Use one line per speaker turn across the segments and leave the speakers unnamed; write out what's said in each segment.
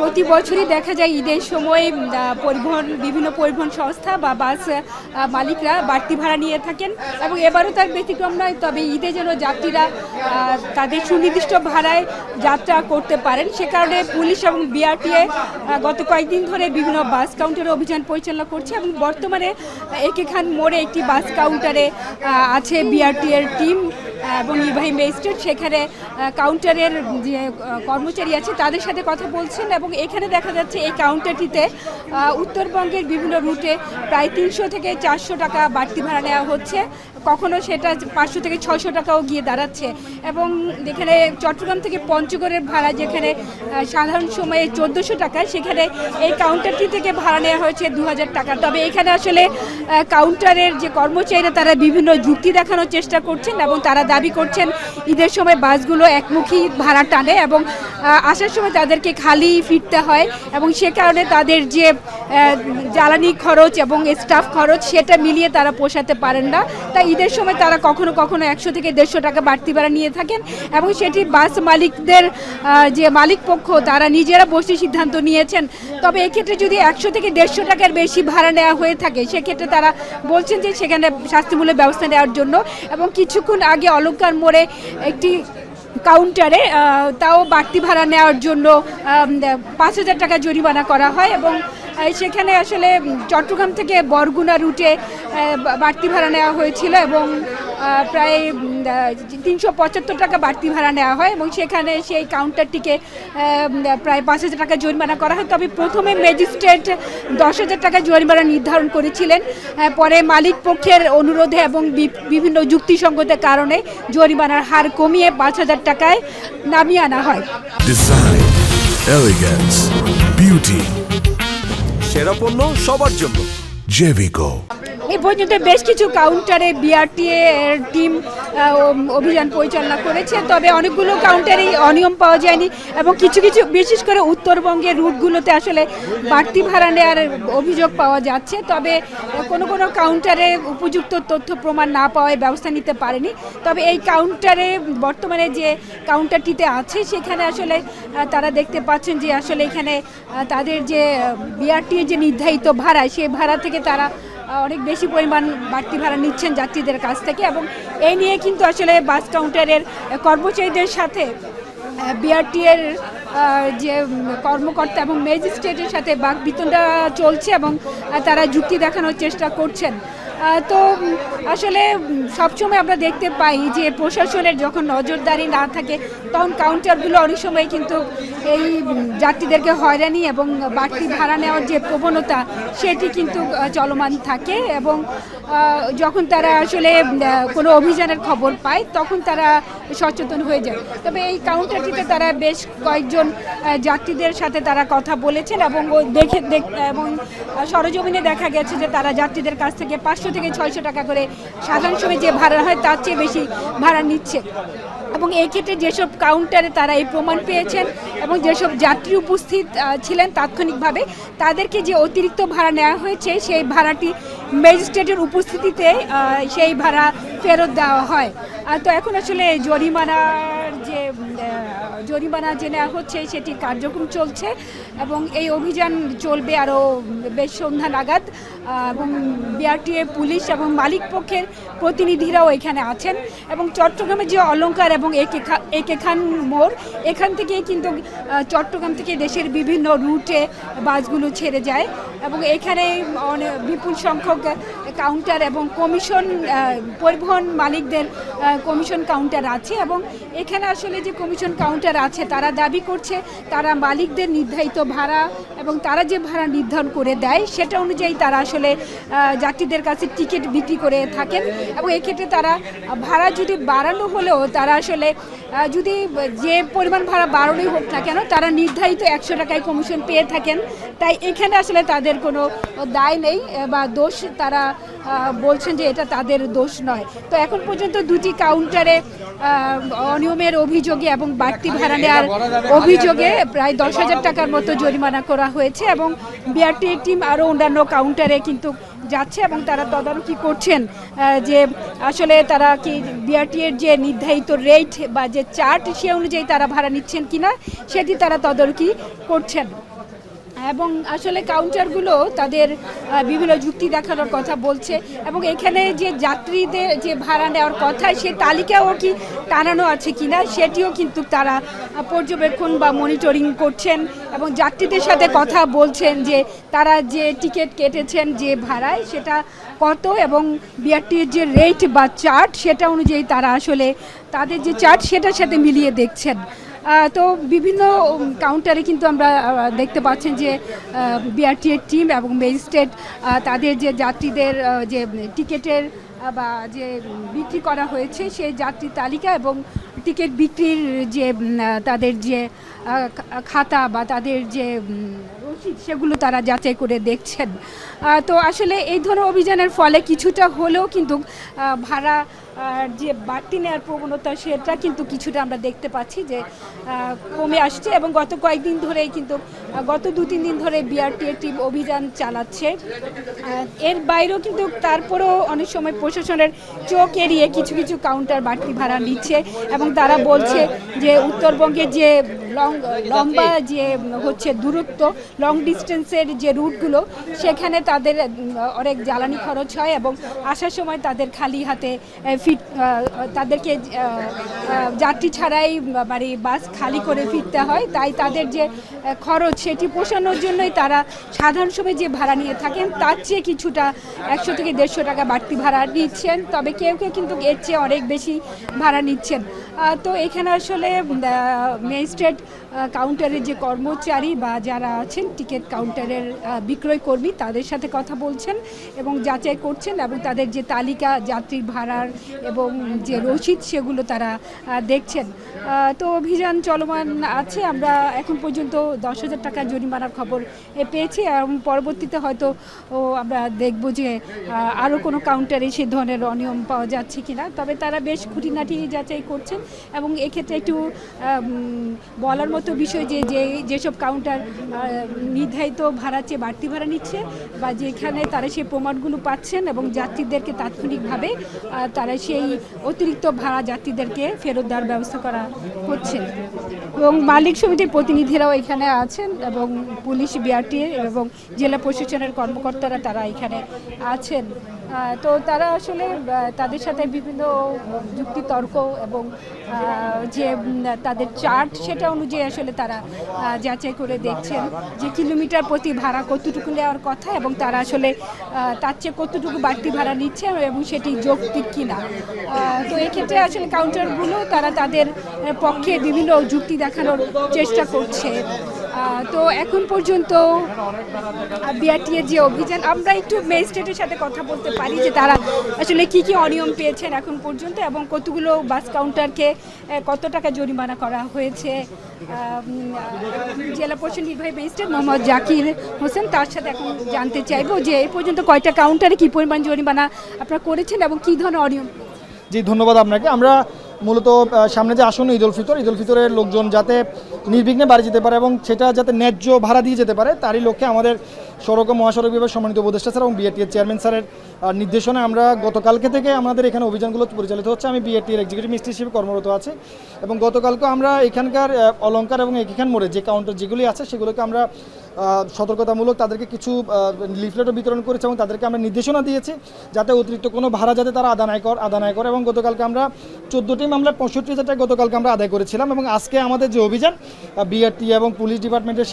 প্রতি বছরই দেখা যায় ঈদের সময় বিভিন্ন পরিবহন সংস্থা বা বাস মালিকরা বাড়তি ভাড়া নিয়ে থাকেন এবং এবারও তার ব্যতিক্রম নয়। তবে ঈদে যেন যাত্রীরা তাদের সুনির্দিষ্ট ভাড়ায় যাত্রা করতে পারেন, সে কারণে পুলিশ এবং বিআরটিএ গত কয়েকদিন ধরে বিভিন্ন বাস কাউন্টারে অভিযান পরিচালনা করছে এবং বর্তমানে একে খান মোড়ে একটি বাস কাউন্টারে আছে বিআরটিএর টিম এবং নির্বাহী ম্যাজিস্ট্রেট। সেখানে কাউন্টারের যে কর্মচারী আছে তাদের সাথে কথা বলছেন এবং এখানে দেখা যাচ্ছে এই কাউন্টারটিতে উত্তরবঙ্গের বিভিন্ন রুটে প্রায় 300 থেকে 400 টাকা বাড়তি ভাড়া নেওয়া হচ্ছে, কখনো সেটা 500 থেকে 600 টাকাও গিয়ে দাঁড়াচ্ছে। এবং এখানে চট্টগ্রাম থেকে পঞ্চগড়ের ভাড়া যেখানে সাধারণ সময়ে 1400 টাকা, সেখানে এই কাউন্টারটি থেকে ভাড়া নেওয়া হয়েছে 2000 টাকা। তবে এখানে আসলে কাউন্টারের যে কর্মচারীরা তারা বিভিন্ন যুক্তি দেখানোর চেষ্টা করছেন এবং তারা দাবি করছেন ঈদের সময় বাসগুলো একমুখী ভাড়া টানে এবং আসার সময় তাদেরকে খালি ফিরতে হয় এবং সে কারণে তাদের যে জ্বালানি খরচ এবং স্টাফ খরচ সেটা মিলিয়ে তারা পোষাতে পারেন না। তাই ঈদের সময় তারা কখনো কখনো 100 থেকে 150 টাকা বাড়তি ভাড়া নিয়ে থাকেন এবং সেটি বাস মালিকদের যে মালিক পক্ষ তারা নিজেরা বসে সিদ্ধান্ত নিয়েছেন। তবে এক্ষেত্রে যদি 100 থেকে 150 টাকার বেশি ভাড়া নেওয়া হয়ে থাকে সেক্ষেত্রে তারা বলছেন যে সেখানে শাস্তিমূলক ব্যবস্থা নেওয়ার জন্য। এবং কিছুক্ষণ আগে অলঙ্কার মোড়ে একটি কাউন্টারে তাও বাড়তি ভাড়া নেওয়ার জন্য 5000 টাকা জরিমানা করা হয় এবং সেখানে আসলে চট্টগ্রাম থেকে বরগুনা রুটে বাড়তি ভাড়া নেওয়া হয়েছিল এবং প্রায় 375 টাকা বাড়তি ভাড়া নেওয়া হয় এবং সেখানে সেই কাউন্টারটিকে প্রায় 5000 টাকা জরিমানা করা হয়। তবে প্রথমে ম্যাজিস্ট্রেট 10,000 টাকা জরিমানা নির্ধারণ করেছিলেন, পরে মালিক পক্ষের অনুরোধে এবং বিভিন্ন যুক্তিসঙ্গত কারণে জরিমানার হার কমিয়ে 5000 টাকায় নামিয়ে আনা হয়।
ডিজাইন, এলিগেন্স, বিউটি, সেরা পণ্য সবার জন্য জেভিকো।
এই পর্যন্ত বেশ কিছু কাউন্টারে বিআরটিএ এর টিম অভিযান পরিচালনা করেছে, তবে অনেকগুলো কাউন্টারেই অনিয়ম পাওয়া যায়নি এবং কিছু কিছু বিশেষ করে উত্তরবঙ্গের রুটগুলোতে আসলে বাড়তি ভাড়া নেওয়ার অভিযোগ পাওয়া যাচ্ছে। তবে কোনো কোনো কাউন্টারে উপযুক্ত তথ্য প্রমাণ না পাওয়ায় ব্যবস্থা নিতে পারেনি। তবে এই কাউন্টারে বর্তমানে যে কাউন্টারটিতে আছে সেখানে আসলে তারা দেখতে পাচ্ছেন যে আসলে এখানে তাদের যে বিআরটিএ যে নির্ধারিত ভাড়া সেই ভাড়া থেকে তারা অনেক বেশি পরিমাণ বাড়তি ভাড়া নিচ্ছেন যাত্রীদের কাছ থেকে এবং এই নিয়ে কিন্তু আসলে বাস কাউন্টারের কর্মচারীদের সাথে বিআরটিএর যে কর্মকর্তা এবং ম্যাজিস্ট্রেটের সাথে বাকবিতণ্ডা চলছে এবং তারা যুক্তি দেখানোর চেষ্টা করছেন। তো আসলে সবসময় আমরা দেখতে পাই যে প্রশাসনের যখন নজরদারি না থাকে তখন কাউন্টারগুলো অনেক সময় কিন্তু এই যাত্রীদেরকে হয়রানি এবং বাড়তি ভাড়া নেওয়ার যে প্রবণতা সেটি কিন্তু চলমান থাকে এবং যখন তারা আসলে কোনো অভিযানের খবর পায় তখন তারা সচেতন হয়ে যায়। তবে এই কাউন্টারটিতে তারা বেশ কয়েকজন যাত্রীদের সাথে তারা কথা বলেছেন এবং এবং সরজমিনে দেখা গেছে যে তারা যাত্রীদের কাছ থেকে 500 থেকে 600 টাকা করে সাধারণ সময় যে ভাড়া হয় তার চেয়ে বেশি ভাড়া নিচ্ছে এবং এই ক্ষেত্রে যেসব কাউন্টারে তারা এই প্রমাণ পেয়েছেন এবং যেসব যাত্রী উপস্থিত ছিলেন তাৎক্ষণিকভাবে তাদেরকে যে অতিরিক্ত ভাড়া নেওয়া হয়েছে সেই ভাড়াটি ম্যাজিস্ট্রেটের উপস্থিতিতে সেই ভাড়া ফেরত দেওয়া হয়। তো এখন আসলে জরিমানা যে নেওয়া হচ্ছে সেটি কার্যক্রম চলছে এবং এই অভিযান চলবে আরও বেশ সন্ধ্যা নাগাদ এবং বিআরটিএ পুলিশ এবং মালিক পক্ষের প্রতিনিধিরাও এখানে আছেন এবং চট্টগ্রামের যে অলঙ্কার এবং একে খান মোড় এখান থেকেই কিন্তু চট্টগ্রাম থেকে দেশের বিভিন্ন রুটে বাসগুলো ছেড়ে যায় এবং এখানে বিপুল সংখ্যক কাউন্টার এবং কমিশন পরিবহন মালিকদের কমিশন কাউন্টার আছে এবং এখানে আসলে যে কমিশন কাউন্টার আছে তারা দাবি করছে তারা মালিকদের নির্ধারিত ভাড়া এবং তারা যে ভাড়া নির্ধারণ করে দেয় সেটা অনুযায়ী তারা আসলে যাত্রীদের কাছে টিকিট বিক্রি করে থাকেন এবং এক্ষেত্রে তারা ভাড়া যদি বাড়ানো হলেও তারা আসলে যদি যে পরিমাণ ভাড়া বাড়ানোই হোক না কেন তারা নির্ধারিত 100 টাকায় কমিশন পেয়ে থাকেন। তাই এখানে আসলে তাদের কোনো দায় নেই বা দোষ তারা বলছেন যে এটা তাদের দোষ নয়। তো এখন পর্যন্ত দুটি কাউন্টারে অনিয়মের অভিযোগে এবং বাড়তি ভাড়া নেওয়ার অভিযোগে প্রায় 10,000 টাকার মতো জরিমানা করা হয়েছে এবং বিআরটিএ টিম আরও অন্যান্য কাউন্টারে কিন্তু যাচ্ছে এবং তারা তদারকি করছেন যে আসলে তারা কি বিআরটি এর যে নির্ধারিত রেট বা যে চার্ট সে অনুযায়ী তারা ভাড়া নিচ্ছেন কিনা সেটি তারা তদারকি করছেন। এবং আসলে কাউন্টারগুলো তাদের বিভিন্ন যুক্তি দেখানোর কথা বলছে এবং এখানে যে যাত্রীদের যে ভাড়া নেওয়ার কথা সে তালিকাও কি টানানো আছে কিনা সেটিও কিন্তু তারা পর্যবেক্ষণ বা মনিটরিং করছেন এবং যাত্রীদের সাথে কথা বলছেন যে তারা যে টিকিট কেটেছেন যে ভাড়ায় সেটা কত এবং বিআরটির যে রেট বা চার্ট সেটা অনুযায়ী তারা আসলে তাদের যে চার্ট সেটার সাথে মিলিয়ে দেখছেন। তো বিভিন্ন কাউন্টারে কিন্তু আমরা দেখতে পাচ্ছেন যে বিআরটি এর টিম এবং ম্যাজিস্ট্রেট তাদের যে যাত্রীদের যে টিকিটের বা যে বিক্রি করা হয়েছে সেই যাত্রী তালিকা এবং টিকিট বিক্রির যে তাদের যে খাতা বা তাদের যে রসিদ সেগুলো তারা যাচাই করে দেখছেন। তো আসলে এই ধরনের অভিযানের ফলে কিছুটা হলেও কিন্তু ভাড়া যে বাড়তি নেওয়ার প্রবণতা সেটা কিন্তু কিছুটা আমরা দেখতে পাচ্ছি যে কমে আসছে এবং গত কয়েকদিন ধরেই কিন্তু গত 2-3 দিন ধরে বিআরটি এর টিম অভিযান চালাচ্ছে। এর বাইরেও কিন্তু তারপরেও অনেক সময় প্রশাসনের চোখ এড়িয়ে কিছু কিছু কাউন্টার বাড়তি ভাড়া নিচ্ছে এবং তারা বলছে যে উত্তরবঙ্গের যে লম্বা যে হচ্ছে দূরত্ব লং ডিস্টেন্সের যে রুটগুলো সেখানে তাদের অনেক জ্বালানি খরচ হয় এবং আসার সময় তাদের খালি হাতে তাদেরকে যাত্রী ছাড়াই মানে বাস খালি করে ফিরতে হয়, তাই তাদের যে খরচ সেটি পোষানোর জন্যই তারা সাধারণ সময় যে ভাড়া নিয়ে থাকেন তার চেয়ে কিছুটা 100 থেকে 150 টাকা বাড়তি ভাড়া নিচ্ছেন, তবে কেউ কেউ কিন্তু এর চেয়ে অনেক বেশি ভাড়া নিচ্ছেন। তো এখানে আসলে ম্যাজিস্ট্রেট কাউন্টারের যে কর্মচারী বা যারা আছেন টিকিট কাউন্টারের বিক্রয় কর্মী তাদের সাথে কথা বলছেন এবং যাচাই করছেন এবং তাদের যে তালিকা যাত্রীর ভাড়ার এবং যে রসিদ সেগুলো তারা দেখছেন। তো অভিযান চলমান আছে। আমরা এখন পর্যন্ত 10,000 টাকা জরিমানার খবর পেয়েছি এবং পরবর্তীতে হয়তো আমরা দেখব যে আরও কোনো কাউন্টারে সে ধরনের অনিয়ম পাওয়া যাচ্ছে কিনা, তবে তারা বেশ খুঁটিনাটি যাচাই করছেন এবং এক্ষেত্রে একটু বলার মতো বিষয় যে যেসব কাউন্টার নির্ধারিত ভাড়ার চেয়ে বাড়তি ভাড়া নিচ্ছে বা যেখানে তারা সেই প্রমাণগুলো পাচ্ছেন এবং যাত্রীদেরকে তাৎক্ষণিকভাবে তারা সেই অতিরিক্ত ভাড়া যাত্রীদেরকে ফেরত দেওয়ার ব্যবস্থা করা হচ্ছে। এবং মালিক সমিতির প্রতিনিধিরাও এখানে আছেন এবং পুলিশ বিআরটি এবং জেলা প্রশাসনের কর্মকর্তারা তারা এখানে আছেন। তো তারা আসলে তাদের সাথে বিভিন্ন যুক্তি তর্ক এবং যে তাদের চার্ট সেটা অনুযায়ী আসলে তারা যাচাই করে দেখছেন যে কিলোমিটার প্রতি ভাড়া কতটুকু নেওয়ার কথা এবং তারা আসলে তার চেয়ে কতটুকু বাড়তি ভাড়া নিচ্ছে এবং সেটি যৌক্তিক কিনা। তো এক্ষেত্রে আসলে কাউন্টারগুলো তারা তাদের পক্ষে বিভিন্ন যুক্তি দেখানোর চেষ্টা করছে। তো এখন পর্যন্ত বিআরটি এর যে অভিযান, আমরা একটু ম্যাজিস্ট্রেটের সাথে কথা বলতে পারি যে তারা আসলে কি কি অনিয়ম পেয়েছেন এখন পর্যন্ত এবং কতগুলো বাস কাউন্টারকে কত টাকা জরিমানা করা হয়েছে। জেলা পরিষদ নির্বাহী ম্যাজিস্ট্রেট মোহাম্মদ জাকির হোসেন তার সাথে এখন জানতে চাইবো যে এই পর্যন্ত কয়টা কাউন্টারে কি পরিমাণ জরিমানা আপনারা করেছেন এবং কী ধরনের অনিয়ম।
জি, ধন্যবাদ আপনাকে। আমরা মূলত সামনে যে আসন্ন ঈদ উল ফিতরের লোকজন যাতে নির্বিঘ্নে বাড়ি যেতে পারে এবং সেটা যাতে ন্যায্য ভাড়া দিয়ে যেতে পারে তারই লক্ষ্যে আমাদের সড়ক ও মহাসড়ক বিভাগ সম্মানিত উপদেষ্টা স্যার এবং বিআরটি এর চেয়ারম্যান স্যারের নির্দেশনায় আমরা গতকালকে থেকে আমাদের এখানে অভিযানগুলো পরিচালিত হচ্ছে। আমি বিআরটি এর এক্সিকিউটিভ মিনিস্টার হিসেবে কর্মরত আছি এবং গতকালকে আমরা এখানকার অলঙ্কার এবং এখান মোড়ে যে কাউন্টার যেগুলি আছে সেগুলোকে আমরা সতর্কতামূলক তাদেরকে কিছু লিফলেটও বিতরণ করেছি এবং তাদেরকে আমরা নির্দেশনা দিয়েছি যাতে অতিরিক্ত কোনো ভাড়া যাতে তারা আদায় করে এবং গতকালকে আমরা 14টি মামলায় 65,000 টাকা গতকালকে আমরা আদায় করেছিলাম এবং আজকে আমাদের যে অভিযান বিআরটি এবং পুলিশ ডিপার্টমেন্টের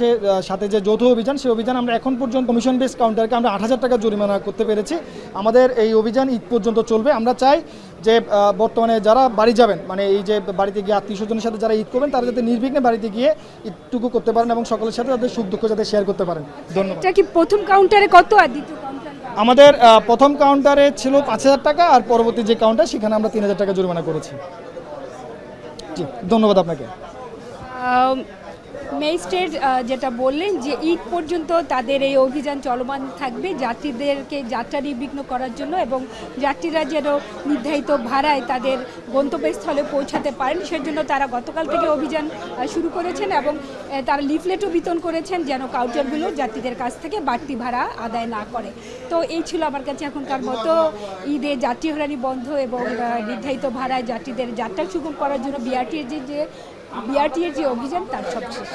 সাথে যে যৌথ অভিযান সেই অভিযান আমরা এখন পর্যন্ত কমিশন বেস কাউন্টারকে আমরা 8,000 টাকা জরিমানা করতে পেরেছি। আমাদের এই অভিযান ঈদ পর্যন্ত চলবে। আমরা চাই যে বর্তমানে যারা বাড়ি যাবেন মানে এই যে বাড়িতে গিয়ে আত্মীয় স্বজনের সাথে যারা ঈদ করবেন তারা যাতে নির্বিঘ্নে বাড়িতে গিয়ে ঈদটুকু করতে পারেন এবং সকলের সাথে তাদের সুখ দুঃখ যাতে শেয়ার করতে পারেন। ধন্যবাদ।
এটা কি প্রথম কাউন্টারে কত আর দ্বিতীয় কাউন্টারে?
আমাদের প্রথম কাউন্টারে ছিল 5,000 টাকা আর পরবর্তী যে কাউন্টার সেখানে আমরা 3,000 টাকা জরিমানা করেছি। জি, ধন্যবাদ আপনাকে।
ম্যাজিস্ট্রেট যেটা বললেন যে ঈদ পর্যন্ত তাদের এই অভিযান চলমান থাকবে যাত্রীদেরকে যাত্রা নির্বিঘ্ন করার জন্য এবং যাত্রীরা যেন নির্ধারিত ভাড়ায় তাদের গন্তব্যস্থলে পৌঁছাতে পারেন সেজন্য তারা গতকাল থেকে অভিযান শুরু করেছেন এবং তারা লিফলেটও বিতরণ করেছেন যেন কাউন্টারগুলো যাত্রীদের কাছ থেকে বাড়তি ভাড়া আদায় না করে। তো এই ছিল আমার কাছে এখনকার মতো ঈদে যাত্রী হয়রানি বন্ধ এবং নির্ধারিত ভাড়ায় যাত্রীদের যাত্রা সুগম করার জন্য বিআরটিএর যে অভিযান তার সবশেষ।